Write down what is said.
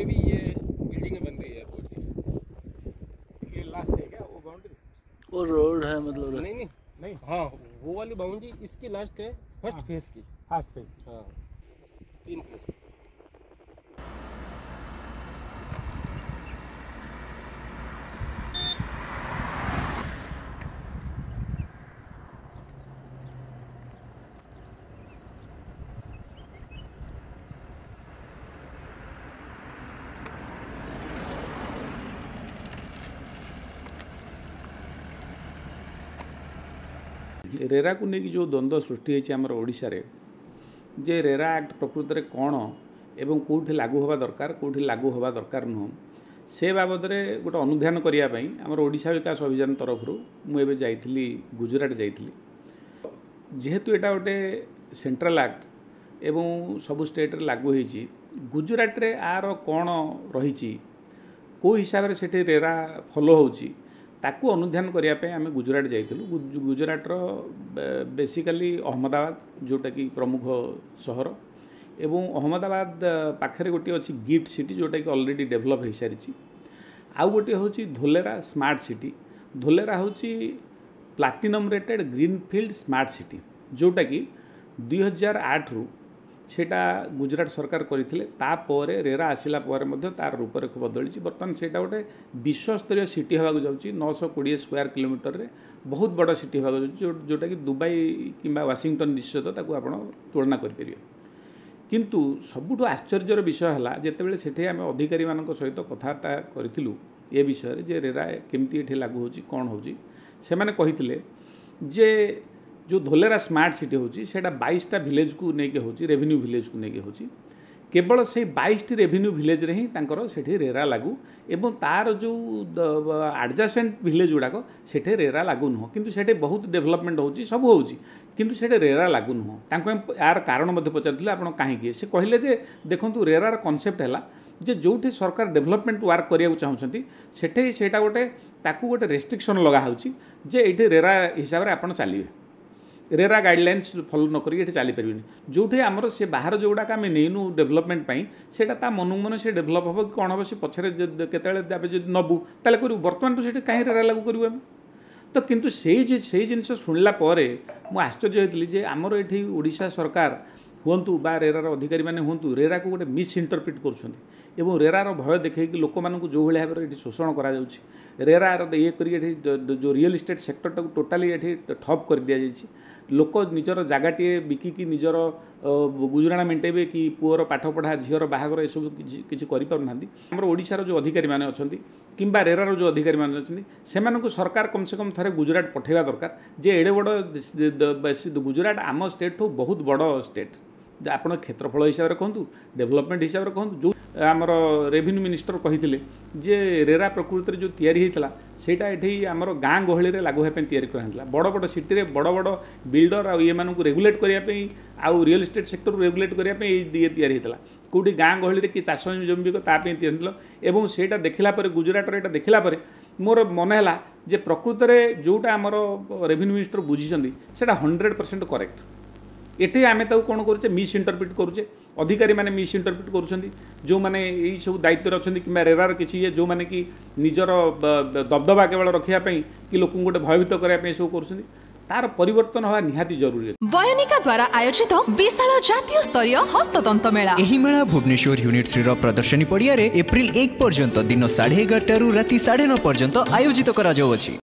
पे भी ये बिल्डिंगें बन रही है रोड की। ये लास्ट है क्या वो बाउंड्री? वो रोड है मतलब नहीं नहीं नहीं, हाँ वो वाली बाउंड्री इसकी लास्ट है फर्स्ट फेज की। फास्ट पे। हाँ 3 फेज पे। रेरा को लेकिन जो द्वंद्व सृष्टि होती आम ओडिशा रे जे रेरा एक्ट प्रकृत में कौन एवं कौटी लागू हवा दरकार कौटी लागू हवा दरकार नुह से बाबद में गोटे अनुधान करने आम ओडिशा विकास अभियान तरफ मुझे जाइली गुजरात जाइली जेहेतु यहाँ गोटे सेंट्रल एक्ट एवं सबु स्टेट रे लागू होती गुजरात रे आर कौन रही कौ हिसाब से रेरा फॉलो होची ताकू अनुधान करने आम गुजरात जाइलु। गुजरातर बेसिकली अहमदाबाद जोटा कि प्रमुख सहर एवं अहमदाबाद पाखे गोटे अच्छी गिफ्ट सिटी जोटा कि ऑलरेडी डेवलप हो सारी आउ गोटे हूँ धोलेरा स्मार्ट सिटी। धोलेरा हूँ platinum rated greenfield smart city जोटा कि 2008 रु सेटा गुजरात सरकार करते तापर रेरा आसला तार रूपरेख बदली बर्तमान से गोटे विश्वस्तरीय सिटी होगा जाऊँगी 920 स्क्वायर किलोमीटर रे बहुत बड़ सिटी होगा जोटा कि दुबई कि वाशिंगटन डीसी सहित आप तुलना करें। किंतु सबुठ आश्चर्यर विषय है जितेबाला से आम अधिकारी मान सहित कथबार्ता करूँ ये विषय जे रेरा केमती ये लागू हो कौन हो कहते जे जो धोलेरा स्मार्ट सिटी होची सेटा 22टा विलेज को लेके होची रेवेन्यू विलेज को लेके होची केवल से 22टी रेवेन्यू विलेज रे ही तांकर सेठी रेरा लागू एवं तार जो एडजासेंट विलेज गुड़ाक सेठे रेरा लागू नुह किंतु सेठे बहुत डेवलपमेंट होची सब होची किंतु सेठे रेरा लागू नुह तांको यार कारण मध्य पचारथिले आपण काहे से कहले जे देखंतु रेरार कॉन्सेप्ट हैला जे जोठी सरकार डेवलपमेंट वर्क करिया चाहउछंती सेठे सेटा गोटे ताकू गोटे रेस्ट्रिक्शन लगा होची जे एठी रेरा हिसाब रे आपण चलिबे रेरा गाइडलाइंस फॉलो न करी चली पारे जो आमर से बाहर जोगुड़ा आम नहींनु डेवलपमेंट से मन मन से डेवलप हम कि कौन हम से पछरे के नबू ताले करूँ बर्तमान तो से कहीं रेरा लागू करूँ आम तो किंतु से जिनस शुणला मुझे आश्चर्य होती जे आमर ये ओडिशा सरकार हूँ बा रेरार अधिकारी मैंने हूँ रेरा को गोटे मिसइंटरप्रिट कर रेरार भय देखे लोक मानू जो भाव में शोषण करा रेरार ये कर जो रियल इस्टेट सेक्टर टाक टोटाली ये ठप कर दि जाए लोक निजर जगहटे बिकिकी निजर गुजराणा मेटेबे कि पुअर पाठ पढ़ा झीर बाहागर यू किसी करम ओडिशार जो अधिकारी मैंने अच्छा किंबा रेरार जो अधिकारी मैंने अच्छा से सरकार कम से कम थे गुजरात पठेगा दरकार जे एडे बड़ गुजरात आम स्टेट ठू बहुत बड़ स्टेट आप क्षेत्रफल हिसाब से कहतु डेवलपमेंट हिसाब से कहतु जो आमर रेवेन्यू मिनिस्टर कही जे रेरा प्रकृति जो तैयारी होता सेटा ये आमर गाँ गहली में लागू होगा तैयारी बड़ बड़ सिटी रे बड़ बड़ बिल्डर आ ये रेगुलेट करने आउ रियल इस्टेट सेक्टर रेगुलेट करने ये तैयारी होता कौटी गाँ गहली में कि चाष जमी तैयारी एवं सेटा देखला गुजरात यहाँ देखला मोर मन है जे प्रकृत में जोटा आमर रेवेन्यू मिनिस्टर बुझी से 100% करेक्ट एटे आमे ताऊ कौन करुचे मिसइंटरप्रिट करुचे अधिकारी माने मिसइंटरप्रिट करुछंती जो माने यही सब दायित्व अछंती कि रेरार किछि जो माने कि निजर दबदबा केवल रखिया पई कि लोक गोटे भयभीत करिया पई सब करुछंती तार परिवर्तन हवा निहाती जरूरी। बयोनिका द्वारा आयोजित विशाल जातीय स्तरीय हस्ततंत मेला एही मेला भुवनेश्वर यूनिट 3 रो प्रदर्शनी पड़िया रे एप्रिल 1 पर्यंत दिन 11:30 राति 9:30 पर्यंत आयोजित करा जाउछि।